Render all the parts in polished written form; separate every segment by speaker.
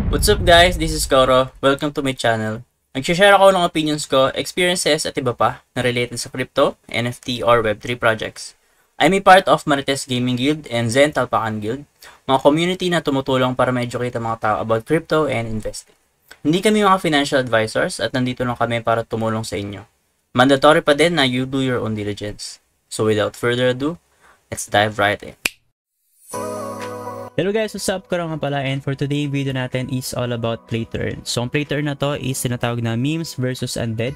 Speaker 1: What's up guys? This is Koro. Welcome to my channel. Nag-share ako ng opinions ko, experiences at iba pa na related sa crypto, NFT or Web3 projects. I'm a part of Marites Gaming Guild and Zen Talpakan Guild, mga community na tumutulong para ma-educate ang mga tao about crypto and investing. Hindi kami mga financial advisors at nandito lang kami para tumulong sa inyo. Mandatory pa din na you do your own diligence. So without further ado, let's dive right in.
Speaker 2: Hello guys, what's up? Karang nga pala, and for today video natin is all about play to earn. So ang play to earn na to is tinatawag na Memes versus Undead.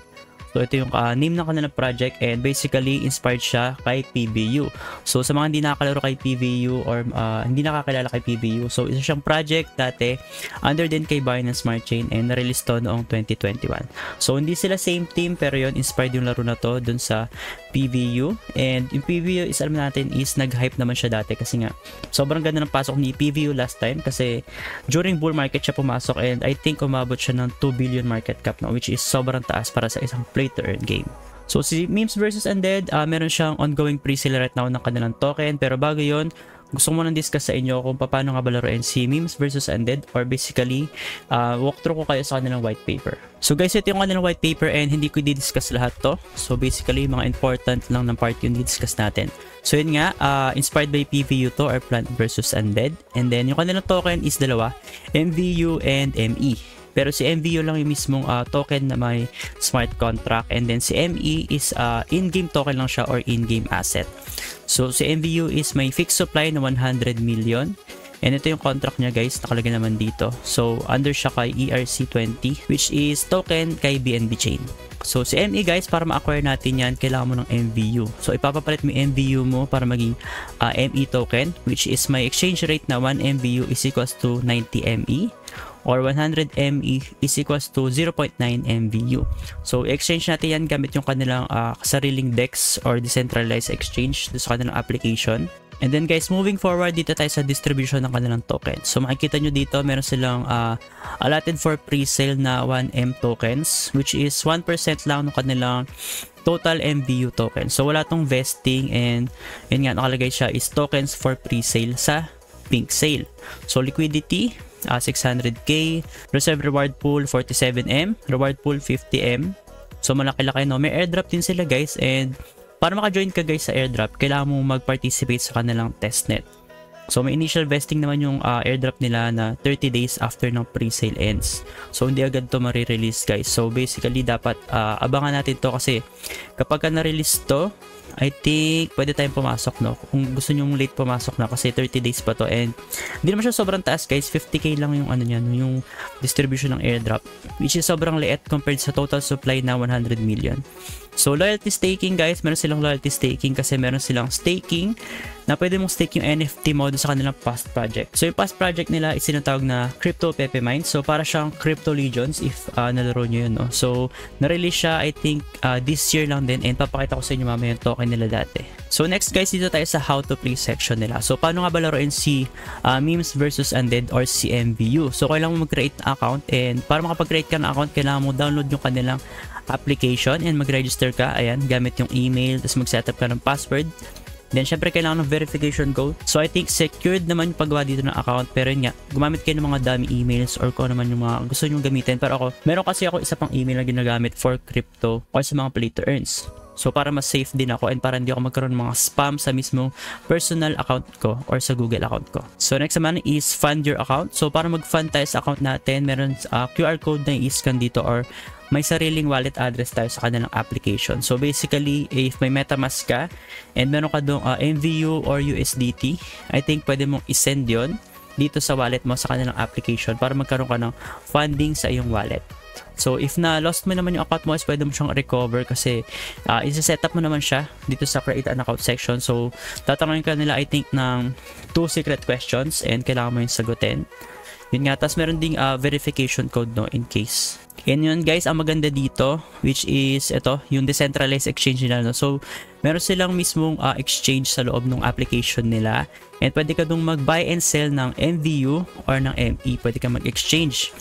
Speaker 2: So ito yung name ng kanilang project and basically inspired siya kay PBU. So sa mga hindi nakakalaro kay PBU or hindi nakakilala kay PBU, so isa siyang project dati under din kay Binance Smart Chain and na-release to noong 2021. So hindi sila same team pero yon inspired yung laro na to dun sa PBU, and yung PBU is alam natin is nag-hype naman siya dati kasi nga sobrang ganda ng pasok ni PBU last time kasi during bull market siya pumasok and I think umabot siya ng 2 billion market cap na, which is sobrang taas para sa isang play to earn game. So si Memes vs Undead, meron siyang ongoing pre-sale right now ng kanilang token, pero bago yon gusto ko muna discuss sa inyo kung paano nga ba laruin si Memes vs Undead, or basically walkthrough ko kayo sa kanilang white paper. So guys, ito yung kanilang white paper and hindi ko i-discuss lahat to. So basically mga important lang ng part yung i-discuss natin. So yun nga, inspired by PVU to, or Plant vs Undead, and then yung kanilang token is dalawa, MVU and ME. Pero si MVU lang yung mismong token na may smart contract, and then si ME is in-game token lang siya or in-game asset. So si MVU is may fixed supply na 100 million. And ito yung contract niya guys, nakalagay naman dito. So under siya kay ERC20, which is token kay BNB Chain. So si ME guys, para ma-acquire natin yan, kailangan mo ng MVU. So ipapapalit mo yung MVU mo para maging ME token, which is may exchange rate na 1 MVU is equals to 90 ME. Or 100 ME is equals to 0.9 MVU. So exchange natin yan gamit yung kanilang sariling DEX or decentralized exchange sa kanilang application. And then guys, moving forward dito tayo sa distribution ng kanilang token. So makikita nyo dito, meron silang allotted for pre-sale na 1M tokens, which is 1% lang ng kanilang total MVU token. So wala tong vesting, and yun nga, nakalagay siya is tokens for pre-sale sa pink sale. So liquidity 600k, reserve reward pool 47M, reward pool 50M. So malaki-laki no. May airdrop din sila guys, and para maka-join ka guys sa airdrop, kailangan mo mag-participate sa kanilang testnet. So may initial vesting naman yung airdrop nila na 30 days after ng pre-sale ends. So hindi agad to ma-release guys. So basically dapat abangan natin to kasi kapag na-release to, I think pwede tayong pumasok no. Kung gusto nyo late pumasok na kasi 30 days pa to, and hindi naman siya sobrang taas guys. 50k lang yung ano niyan, yung distribution ng airdrop, which is sobrang liit compared sa total supply na 100 million. So loyalty staking guys, meron silang loyalty staking kasi meron silang staking na pwede mong stake yung NFT mo sa kanilang past project. So yung past project nila is sinatawag na Crypto Pepe Mine. So para siyang Crypto Legions if nalaro nyo yun no. So na-release siya I think this year lang din, and papakita ko sa inyo mamaya yung token nila dati. So next guys, dito tayo sa how to play section nila. So paano nga ba laruin si Memes versus Undead or si MVU? So kailangan mo mag-create ng account, and para makapag-create ka ng account, kailangan mo download yung kanilang application and mag-register ka, ayan, gamit yung email, tapos mag-setup ka ng password. Then syempre kailangan ng verification code. So I think secured naman yung paggawa dito ng account, pero yun nga, gumamit kayo ng mga dummy emails or kung naman yung mga gusto nyo gamitin. Pero ako, meron kasi ako isa pang email na ginagamit for crypto or sa mga play to earns. So para mas safe din ako, and para hindi ako magkaroon ng mga spam sa mismong personal account ko or sa Google account ko. So next naman is fund your account. So para mag-fund tayo sa account natin, meron QR code na i-scan dito, or may sariling wallet address tayo sa kanilang application. So basically, if may MetaMask ka and meron ka doong MVU or USDT, I think pwede mong isend yon dito sa wallet mo sa kanilang application para magkaroon ka ng funding sa iyong wallet. So if na lost mo naman yung account mo, is pwede mo siyang recover kasi isa-set up mo naman siya dito sa create an account section. So tatanungin ka nila I think ng 2 secret questions and kailangan mo yung sagutin. Yun nga, tapos meron ding verification code no in case. And yun guys, ang maganda dito, which is ito, yung decentralized exchange nila no. So meron silang mismong exchange sa loob ng application nila, and pwede ka dong mag buy and sell ng MVU or ng ME. Pwede ka mag-exchange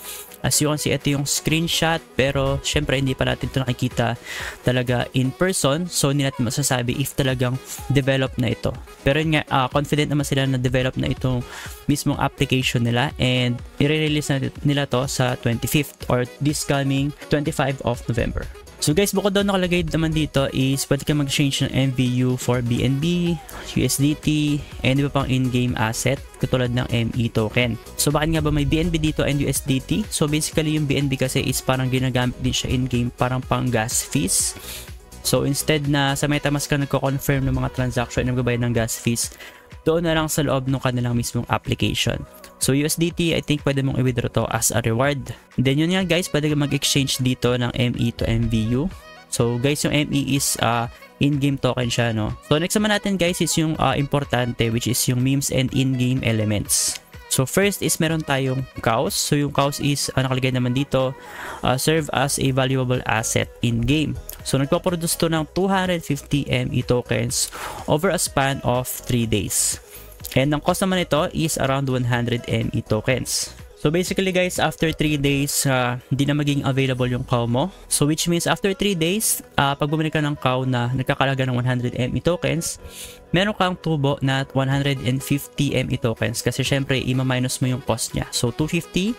Speaker 2: As you can see, ito yung screenshot, pero syempre hindi pa natin ito nakikita talaga in person, so hindi natin masasabi if talagang develop na ito. Pero yun nga, confident naman sila na develop na itong mismong application nila, and i-release na nila to sa 25th or this coming 25 of November. So guys, bukod daw nakalagay naman dito is pwede ka mag-change ng MVU for BNB, USDT, and iba pang in-game asset katulad ng ME token. So bakit nga ba may BNB dito and USDT? So basically yung BNB kasi is parang ginagamit din siya in-game parang pang gas fees. So instead na sa MetaMask ka nagko-confirm ng mga transaction na magbabayad ng gas fees, doon na lang sa loob ng kanilang mismong application. So USDT, I think pwede mong i-withdraw to as a reward. Then yun nga guys, pwede ka mag-exchange dito ng ME to MVU. So guys, yung ME is in-game token siya, no? So next naman natin guys is yung importante, which is yung memes and in-game elements. So first is meron tayong cows. So yung cows is nakalagay naman dito, serve as a valuable asset in-game. So nagpo-produce to ng 250 ME tokens over a span of 3 days. And ang cost naman nito is around 100 ME tokens. So basically guys, after 3 days, hindi na maging available yung cow mo. So which means after 3 days, pag bumili ka ng cow na nagkakalaga ng 100 ME tokens, meron kang tubo na 150 ME tokens kasi syempre ima-minus mo yung cost niya. So 250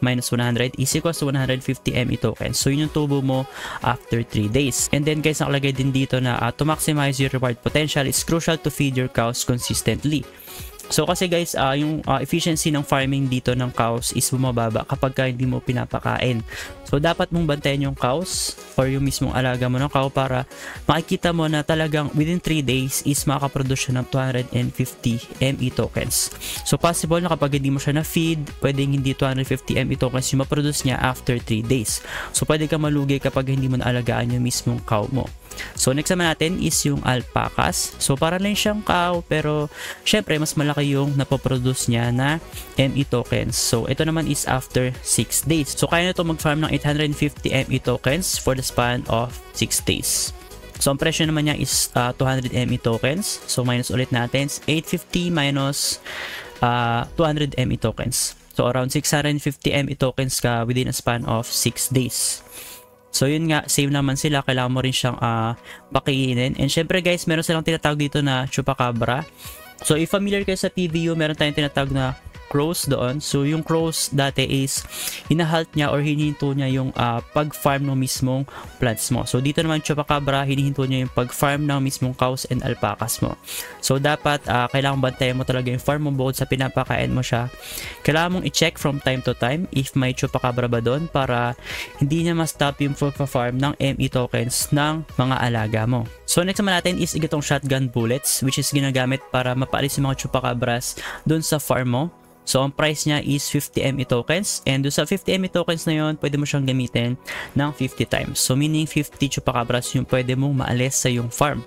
Speaker 2: minus 100 is equals to 150 ME tokens. So yun yung tubo mo after 3 days. And then guys, nakalagay din dito na to maximize your reward potential, it's crucial to feed your cows consistently. So kasi guys, yung efficiency ng farming dito ng cows is bumababa kapag hindi mo pinapakain. So dapat mong bantayan yung cows or yung mismong alaga mo ng cow para makikita mo na talagang within 3 days is makaproduce siya ng 250 ME tokens. So possible na kapag hindi mo siya na-feed, pwedeng hindi 250 ME tokens yung maproduce niya after 3 days. So pwede ka malugi kapag hindi mo naalagaan yung mismong cow mo. So next naman natin is yung alpacas. So para lang siyang cow pero syempre mas malaki yung napoproduce niya na ME tokens. So ito naman is after 6 days. So kaya na ito mag-farm ng 850 ME tokens for the span of 6 days. So ang presyo naman niya is 200 ME tokens. So minus ulit natin 850 minus 200 ME tokens. So around 650 ME tokens ka within a span of 6 days. So yun nga, same naman sila, kailangan mo rin siyang pakiinin. And syempre guys, meron silang tinatawag dito na chupacabra. So if familiar kayo sa PVU, meron tayong tinatawag na crows doon. So yung crows dati is hinahalt niya or hinihinto niya yung pag-farm ng mismong plants mo. So dito naman chupacabra, hinihinto niya yung pag-farm ng mismong cows and alpacas mo. So dapat kailangan bantayan mo talaga yung farm mo bukod sa pinapakain mo siya. Kailangan mong i-check from time to time if may chupacabra ba doon para hindi niya ma-stop yung farm ng ME tokens ng mga alaga mo. So next naman natin is itong shotgun bullets, which is ginagamit para mapaalis yung mga chupacabras doon sa farm mo. So ang price niya is 50 ME tokens, and doon sa 50 ME tokens na yon, pwede mo siyang gamitin ng 50 times. So meaning 50 chupacabras yung pwede mong maalis sa yung farm.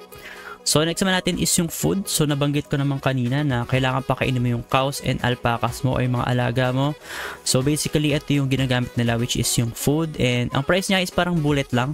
Speaker 2: So next naman natin is yung food. So nabanggit ko naman kanina na kailangan pakainin mo yung cows and alpacas mo o yung mga alaga mo. So basically ito yung ginagamit nila, which is yung food, and ang price niya is parang bullet lang.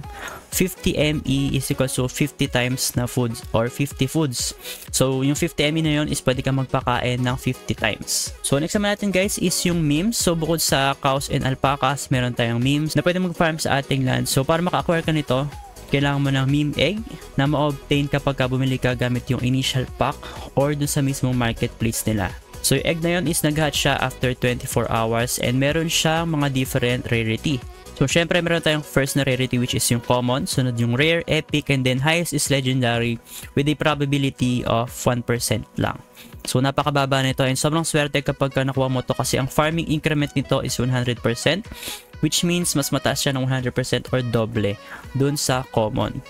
Speaker 2: 50 ME is equal to 50 times na foods or 50 foods. So yung 50 ME na yun is pwede ka magpakain ng 50 times. So next naman natin guys is yung memes. So bukod sa cows and alpacas, meron tayong memes na pwede mag-farm sa ating land. So para maka-acquire ka nito, kailangan mo ng meme egg na ma-obtain kapag bumili ka gamit yung initial pack or dun sa mismong marketplace nila. So yung egg na yun is nag-hatch siya after 24 hours and meron siyang mga different rarity. So syempre meron tayong first na rarity, which is yung common, sunod yung rare, epic, and then highest is legendary with a probability of 1% lang. So napakababa nito and sobrang swerte kapag nakuha mo to kasi ang farming increment nito is 100%. Which means mas mataas siya ng 100% or doble dun sa common.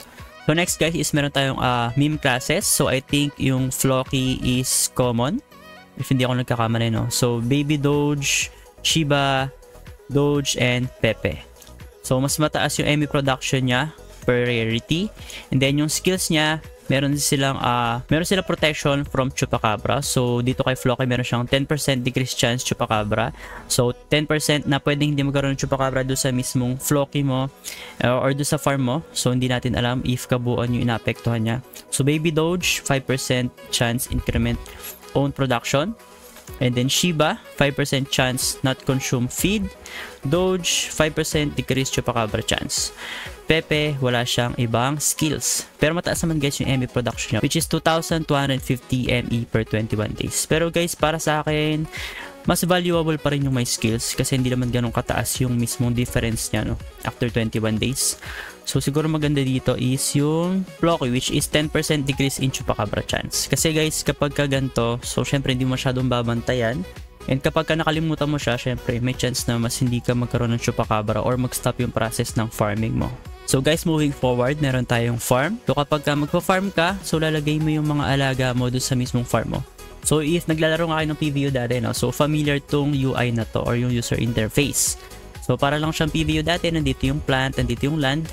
Speaker 2: So next guys is meron tayong meme classes. So I think yung Flocky is common, if hindi ako nagkakamali, no? So Baby Doge, Shiba, Doge, and Pepe. So mas mataas yung ME production niya per rarity. And then yung skills niya, meron silang protection from chupacabra. So dito kay Flocky meron siyang 10% decreased chance chupacabra. So 10% na pwedeng hindi magkaroon ng chupacabra doon sa mismong Flocky mo or doon sa farm mo. So hindi natin alam if kabuuan yung inapektuhan niya. So Baby Doge, 5% chance increment own production. And then Shiba, 5% chance not consume feed. Doge, 5% decrease Chupacabra chance. Pepe, wala siyang ibang skills. Pero mataas naman guys yung ME production niya, which is 2,250 ME per 21 days. Pero guys, para sa akin, mas valuable pa rin yung may skills kasi hindi naman ganun kataas yung mismong difference niya, no, after 21 days. So siguro maganda dito is yung Floki, which is 10% decrease in Chupacabra chance. Kasi guys, kapag ka ganito, so syempre hindi masyadong babantayan. And kapag ka nakalimutan mo siya, syempre may chance na mas hindi ka magkaroon ng Chupacabra or mag-stop yung process ng farming mo. So guys, moving forward, meron tayong farm. So kapag ka magpa-farm ka, so lalagay mo yung mga alaga mo doon sa mismong farm mo. So if naglalaro nga kayo ng PVO dati, no, so familiar tong UI na to or yung user interface. So para lang siyang PVO dati, nandito yung plant, nandito yung land,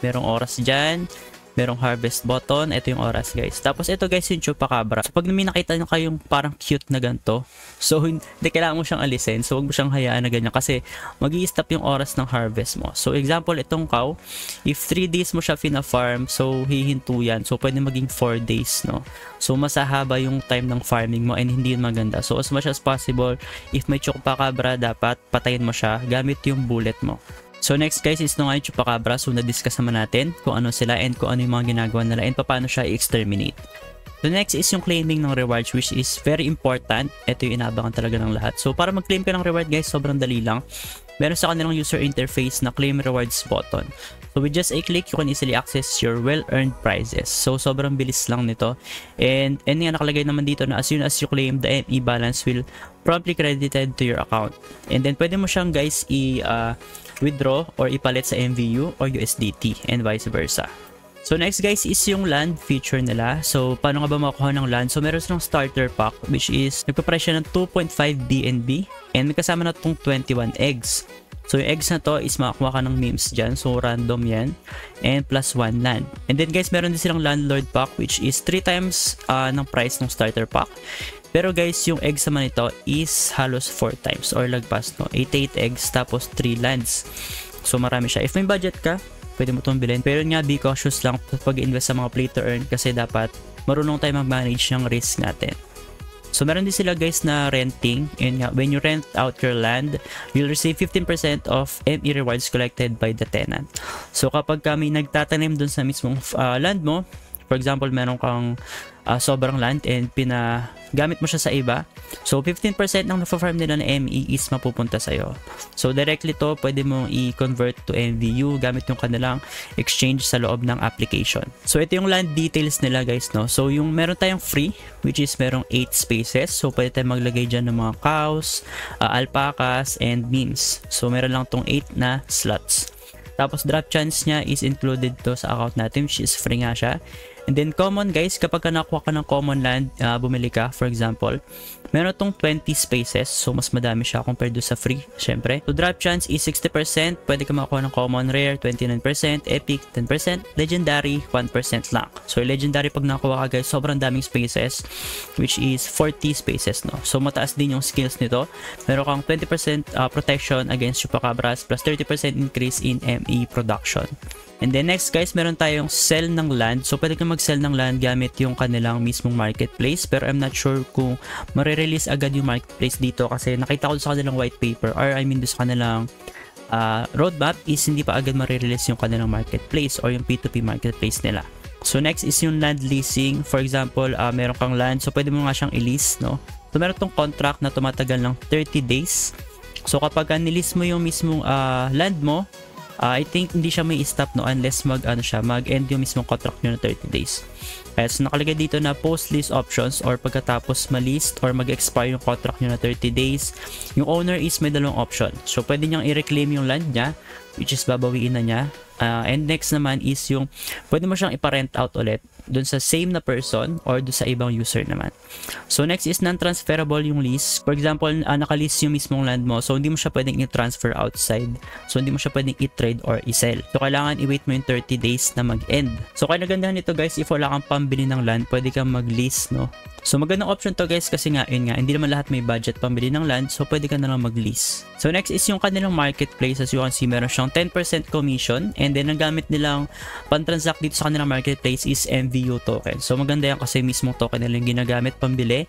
Speaker 2: merong oras dyan, merong harvest button, ito yung oras guys. Tapos ito guys yung Chupacabra. So pag may nakita nyo kayong parang cute na ganito, so hindi kailangan mo siyang alisin. So huwag mo siyang hayaan na ganyan kasi mag-i-stop yung oras ng harvest mo. So example, itong cow, if 3 days mo siya fina-farm, so hihinto yan. So pwede maging 4 days, no? So masahaba yung time ng farming mo and hindi yun maganda. So as much as possible, if may Chupacabra, dapat patayin mo siya gamit yung bullet mo. So next guys is no nga yung Chupacabra. So na-discuss naman natin kung ano sila and kung ano yung mga ginagawa nila and paano siya i-exterminate. So next is yung claiming ng rewards, which is very important. Ito yung inaabangan talaga ng lahat. So para mag-claim ka ng reward guys, sobrang dali lang. Meron sa kanilang user interface na claim rewards button. So with just a click, you can easily access your well-earned prizes. So sobrang bilis lang nito. And nga nakalagay naman dito na as soon as you claim, the ME balance will promptly credited to your account. And then pwede mo siyang guys withdraw or ipalit sa MVU or USDT and vice versa. So next guys is yung land feature nila. So paano nga ba makuha ng land? So meron silang starter pack which is nagpa-price siya ng 2.5 DNB and may kasama na itong 21 eggs. So yung eggs na to is makakuha ka ng memes dyan. So random yan. And plus 1 land. And then guys, meron din silang landlord pack which is 3 times ng price ng starter pack. Pero guys, yung eggs naman ito is halos 4 times or lagpas, no? 88 eggs tapos 3 lands. So marami siya. If may budget ka, pwede mo itong bilhin. Pero nga, be cautious lang pag-invest sa mga play to earn kasi dapat marunong tayo mag-manage ng risk natin. So meron din sila guys na renting. And nga, when you rent out your land, you'll receive 15% of ME rewards collected by the tenant. So kapag kami nagtatanim dun sa mismong land mo, for example, meron kang sobrang land and pinagamit mo siya sa iba. So 15% ng na-farm nila na ME is mapupunta sa'yo. So directly to, pwede mong i-convert to MVU gamit yung kanilang exchange sa loob ng application. So ito yung land details nila guys, no? So yung meron tayong free, which is merong 8 spaces. So pwede tayong maglagay dyan ng mga cows, alpacas, and memes. So meron lang tong 8 na slots. Tapos drop chance niya is included to sa account natin, which is free nga siya. And then common guys, kapag ka nakuha ka ng common land, bumili ka for example, meron tong 20 spaces. So mas madami siya compared do sa free, syempre. So drop chance is 60%, pwede ka makakuha ng common, rare 29%, epic 10%, legendary 1% lang. So legendary pag nakuha ka guys, sobrang daming spaces, which is 40 spaces, no? So mataas din yung skills nito. Meron kang 20% protection against Chupacabras plus 30% increase in ME production. And then next guys, meron tayong sell ng land. So pwede kang mag-sell ng land gamit yung kanilang mismong marketplace. Pero I'm not sure kung marirelease agad yung marketplace dito kasi nakita ko sa kanilang white paper or I mean sa kanilang roadmap is hindi pa agad marirelease yung kanilang marketplace or yung P2P marketplace nila. So next is yung land leasing. For example, meron kang land. So pwede mo nga siyang i-lease, no? So meron tong contract na tumatagal ng 30 days. So kapag nilease mo yung mismong land mo, I think hindi siya may stop no unless mag-end yung mismong contract nyo na 30 days. So nakalagay dito na post lease options or pagkatapos ma-list or mag-expire yung contract nyo na 30 days, yung owner is may dalawang option. So pwede niyang i-reclaim yung land niya, which is babawiin na niya. And next naman is yung pwede mo siyang ipa-rent out ulit dun sa same na person or dun sa ibang user naman. So next is non-transferable yung lease. For example, naka-lease yung mismong land mo, so hindi mo siya pwedeng i-transfer outside. So hindi mo siya pwedeng i-trade or i-sell. So kailangan i-wait mo yung 30 days na mag-end. So kaya nagandahan nito guys, if wala kang pambili ng land, pwede kang mag-lease, no? So magandang option to guys kasi nga, yun nga, hindi naman lahat may budget pambili ng land, so pwede ka na lang mag-lease. So next is yung kanilang marketplace. As you can see, meron siyang 10% commission and then ang gamit nilang pan-transact dito sa kanilang marketplace is MVU token. So maganda yan kasi mismong token nila yung ginagamit pambili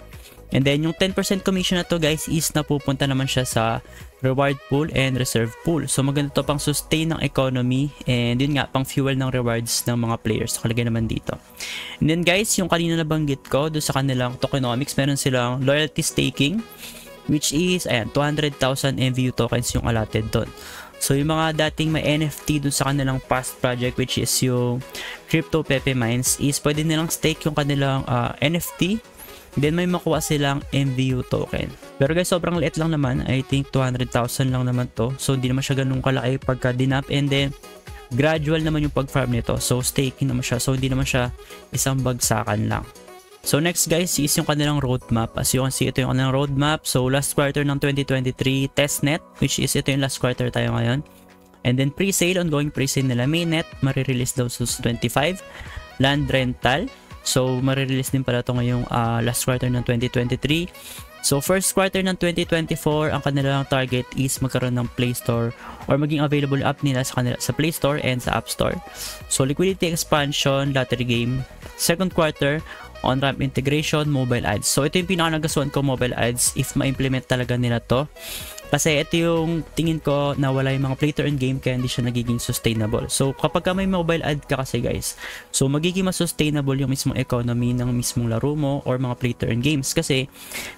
Speaker 2: And then yung 10% commission na to guys is napupunta naman siya sa reward pool and reserve pool. So maganda to pang sustain ng economy and yun nga pang fuel ng rewards ng mga players. Nakalagay naman dito. And then guys, yung kanina nabanggit ko doon sa kanilang tokenomics, meron silang loyalty staking which is ayan 200,000 MVU tokens yung allotted doon. So yung mga dating may NFT dun sa kanilang past project which is yung Crypto Pepe Mines is pwede nilang stake yung kanilang NFT. Then may makuha silang MVU token. Pero guys, sobrang liit lang naman. I think 200,000 lang naman to. So hindi naman siya ganun kalaki pagka dinap. And then gradual naman yung pag-farm nito. So staking naman siya. So hindi naman siya isang bagsakan lang. So next guys is yung kanilang roadmap. As you can see, ito yung kanilang roadmap. So last quarter ng 2023 testnet, which is ito yung last quarter tayo ngayon. And then pre-sale, ongoing pre-sale nila. Mainnet, marirelease daw sa 25. Land rental. So, marirelease din pala ito ngayong last quarter ng 2023. So, first quarter ng 2024, ang kanilang target is magkaroon ng Play Store or maging available app nila sa Play Store and sa App Store. So, liquidity expansion, lottery game. Second quarter, on-ramp integration, mobile ads. So, ito yung pinaka-nagasuhan ko, mobile ads, if ma-implement talaga nila to. Kasi ito yung tingin ko na wala yung mga play to earn game kaya hindi siya nagiging sustainable. So kapag ka may mobile ad ka kasi guys, so magiging mas sustainable yung mismong economy ng mismong laro mo or mga play to earn games kasi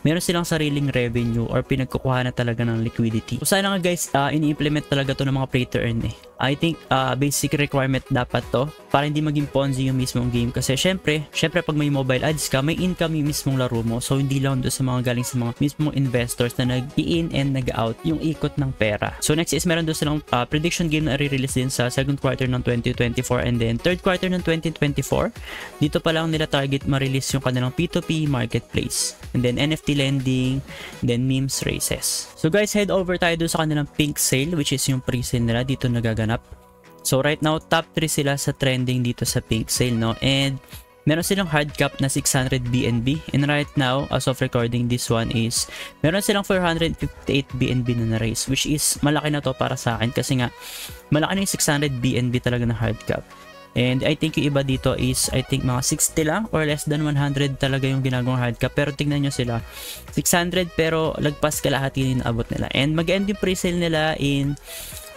Speaker 2: meron silang sariling revenue or pinagkukuha na talaga ng liquidity. So sana nga guys, ini-implement talaga to ng mga play to earn eh. I think basic requirement dapat to para hindi maging Ponzi yung mismong game kasi syempre pag may mobile ads ka, may income yung mismong laro mo. So hindi lang doon sa mga galing sa mga mismong investors na nag-in and nag-out yung ikot ng pera. So next is meron doon silang prediction game na i-release din sa second quarter ng 2024 and then third quarter ng 2024. Dito pa lang nila target ma-release yung kanilang P2P marketplace and then NFT lending, then memes races. So guys, head over tayo doon sa kanilang pink sale which is yung pre-sale nila dito nagaganap. So right now, top 3 sila sa trending dito sa pink sale, no? And meron silang hard cap na 600 BNB. And right now, as of recording this one is, meron silang 458 BNB na na-raise. Which is, malaki na to para sa akin. Kasi nga, malaki na yung 600 BNB talaga na hard cap. And I think yung iba dito is, I think mga 60 lang or less than 100 talaga yung ginagawang hard cap. Pero tingnan nyo sila, 600 pero lagpas kalahati yung abot nila. And mag-end yung pre-sale nila in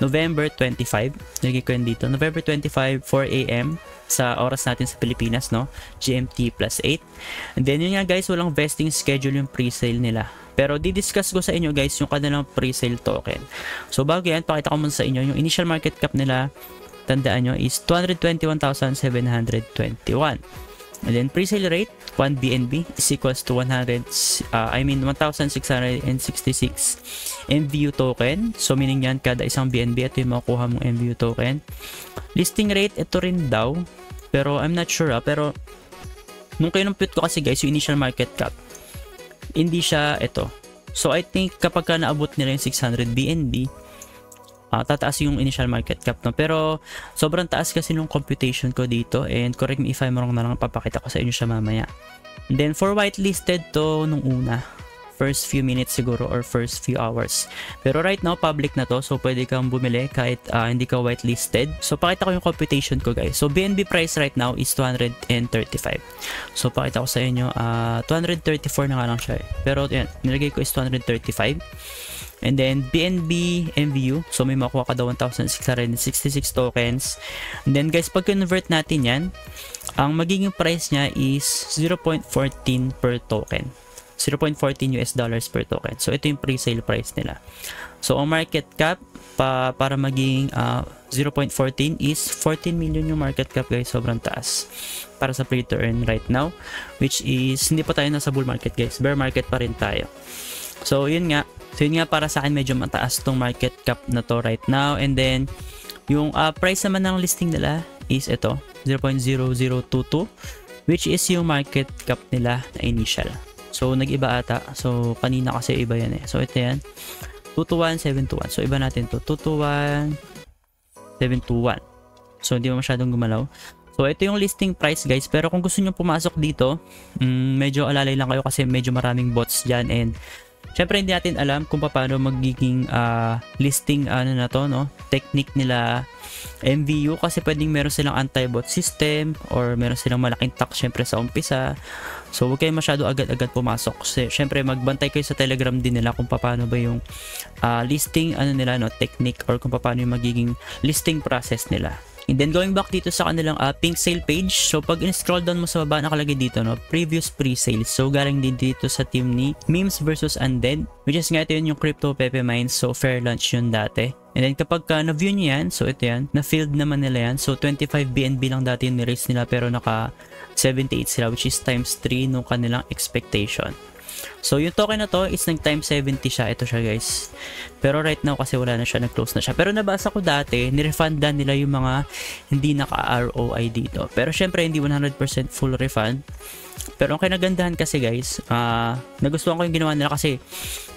Speaker 2: November 25. Nilagay ko yun dito. November 25, 4 AM sa oras natin sa Pilipinas, no? GMT plus 8. And then yun nga guys, walang vesting schedule yung pre-sale nila. Pero di-discuss ko sa inyo guys yung kanilang pre-sale token. So bago yan, pakita ko muna sa inyo yung initial market cap nila. Tandaan nyo is 221,721. And then pre-sale rate 1 BNB is equals to 1666 MVU token. So meaning yan kada isang BNB ito yung makukuha mong MVU token. Listing rate ito rin daw pero I'm not sure pero nung kinumpute ko kasi guys yung initial market cap hindi siya ito. So I think kapag ka naabot nila yung 600 BNB tataas yung initial market cap, no? Pero sobrang taas kasi nung computation ko dito and correct me if I'm wrong na lang, papakita ko sa inyo siya mamaya. And then for whitelisted to nung una, first few minutes siguro or first few hours. Pero right now public na to so pwede kang bumili kahit hindi ka whitelisted. So pakita ko yung computation ko guys. So BNB price right now is 235. So pakita ko sa inyo 234 na nga lang siya eh. Pero yan, nilagay ko is 235. And then BNB MVU, so may makuha ka daw 1,666 tokens. And then guys, pag convert natin yan, ang magiging price niya is 0.14 per token. 0.14 US dollars per token. So ito yung pre-sale price nila. So ang market cap para maging 0.14 is 14 million yung market cap guys. Sobrang taas para sa play to earn right now, which is hindi pa tayo nasa bull market guys. Bear market pa rin tayo. So yun nga. So yun nga para sa akin medyo mataas tong market cap na to right now. And then yung price naman ng listing nila is ito 0.0022 which is yung market cap nila na initial. So nag-iba ata. So kanina kasi iba yan eh. So ito yan 221,721. So iba natin to 221,721. So hindi mo masyadong gumalaw. So ito yung listing price guys. Pero kung gusto nyo pumasok dito medyo alalay lang kayo kasi medyo maraming bots dyan and Syempre hindi natin alam kung paano magiging listing na to, no? Technique nila MVU, kasi pwedeng meron silang anti-bot system or meron silang malaking tax syempre sa umpisa. So huwag kayo masyado agad-agad pumasok. Kasi syempre magbantay kayo sa Telegram din nila kung paano ba yung listing nila, no, technique, or kung paano yung magiging listing process nila. And then going back dito sa kanilang pink sale page, so pag in-scroll down mo sa baba, nakalagay dito, no, previous pre-sales. So galing din dito sa team ni Memes versus Undead, which is nga ito yun yung Crypto Pepe Mines. So fair lunch yun dati. And then kapag na-view nyo yan, so ito yan, na-filled naman nila yan. So 25 BNB lang dati yung ni-raise nila, pero naka 78 sila, which is times 3 nung kanilang expectation. So yung token na to is nag times 70 siya. Ito siya guys. Pero right now kasi wala na siya, nag-close na siya. Pero nabasa ko dati, nirefundan nila yung mga hindi naka-ROI dito. Pero syempre hindi 100% full refund. Pero ang kinagandahan kasi guys, nagustuhan ko yung ginawa nila kasi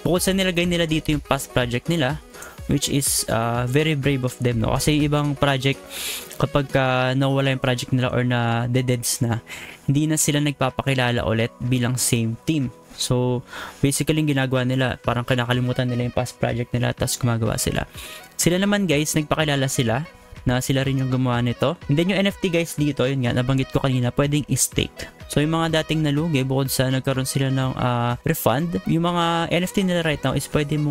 Speaker 2: bukod sa nilagay nila dito yung past project nila, which is very brave of them, no? Kasi ibang project, kapag nawala yung project nila or na deads na, hindi na sila nagpapakilala ulit bilang same team. So basically yung ginagawa nila, parang kinakalimutan nila yung past project nila, tapos gumagawa sila. Sila naman guys, nagpakilala sila na sila rin yung gumawa nito. And then yung NFT guys dito, yun nga, nabanggit ko kanina, pwedeng stake. So yung mga dating nalugi, bukod sa nagkaroon sila ng refund, yung mga NFT nila right now is pwedeng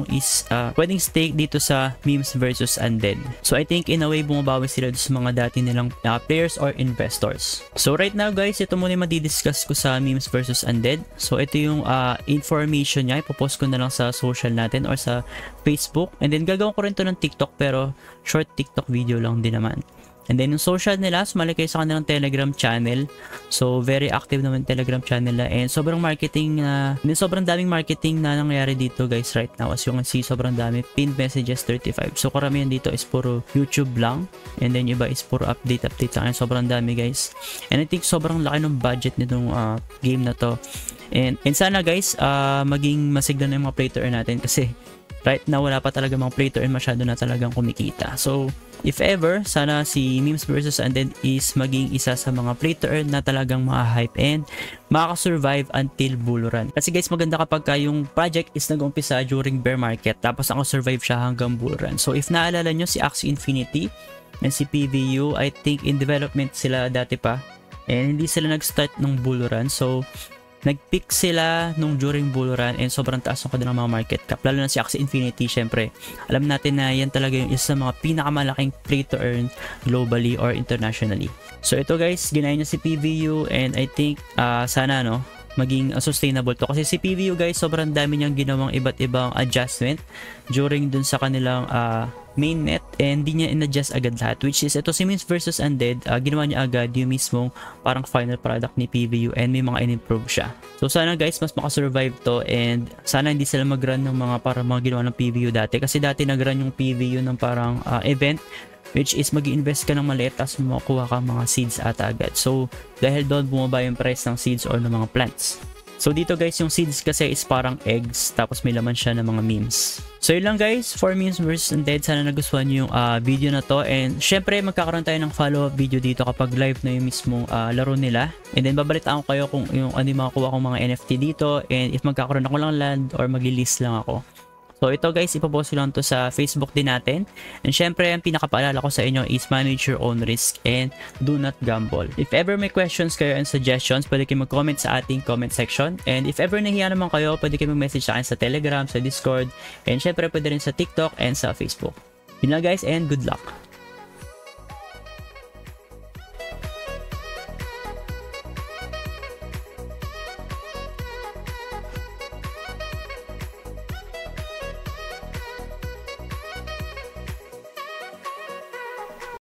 Speaker 2: stake dito sa Memes versus Undead. So I think in a way bumabawi sila sa mga dati nilang players or investors. So right now guys, ito muna yung madidiscuss ko sa Memes versus Undead. So ito yung information niya, ipopost ko na lang sa social natin or sa Facebook. And then gagawin ko rin to ng TikTok, pero short TikTok video lang din naman. And then yung social nila, sumali kayo sa kanilang Telegram channel. So very active naman Telegram channel nila, and sobrang daming marketing na nangyayari dito guys right now. As you can see, sobrang dami. Pinned messages 35. So karamihan dito is puro YouTube lang, and then iba is puro update lang. Sobrang dami guys. And I think sobrang laki ng budget nitong game na to. And sana guys, maging masigla na yung mga play to earn natin, kasi right now wala pa talaga mga play to earn masyado na talagang kumikita. So if ever, sana si Memes versus Undead is maging isa sa mga play to earn na talagang ma-hype and makaka-survive until bull run. Kasi guys, maganda kapag yung project is nag-umpisa during bear market, tapos naka-survive siya hanggang bull run. So if naalala nyo si Axie Infinity and si PVU, I think in development sila dati pa, and hindi sila nag-start nung bull run. So nag-peak sila nung during bull run, and sobrang taas ng kanilang mga market cap. Lalo na si Axie Infinity, syempre. Alam natin na yan talaga yung isa sa mga pinakamalaking play to earn globally or internationally. So ito guys, ginaya niya si PVU, and I think sana maging sustainable to. Kasi si PVU guys, sobrang dami niyang ginawang iba't ibang adjustment during dun sa kanilang mainnet, and di niya in-adjust agad lahat, which is ito si Memes versus Undead, ginawa niya agad yung mismong parang final product ni PVU, and may mga in-improve siya. So sana guys, mas makasurvive to, and sana hindi sila mag-run ng mga parang mga ginawa ng PVU dati, kasi dati nag-run yung PVU ng parang event, which is mag-invest ka ng maliit tapos makuha ka mga seeds ata agad. So dahil doon bumaba yung price ng seeds or ng mga plants. So dito guys, yung seeds kasi is parang eggs, tapos may laman siya ng mga memes. So yun lang guys for Memes vs Undead. Sana nagustuhan nyo yung video na to, and syempre magkakaroon tayo ng follow-up video dito kapag live na yung mismong laro nila. And then babalitaan ko kayo kung yung ano yung makakuha kong mga NFT dito, and if magkakaroon ako lang land or mag-list lang ako. So ito guys, ipopost ko lang to sa Facebook din natin. And syempre, ang pinakapaalala ko sa inyo is manage your own risk and do not gamble. If ever may questions kayo and suggestions, pwede kayo mag-comment sa ating comment section. And if ever nahiya naman kayo, pwede kayo mag-message sa akin sa Telegram, sa Discord, and syempre pwede rin sa TikTok and sa Facebook. Yun lang guys, and good luck!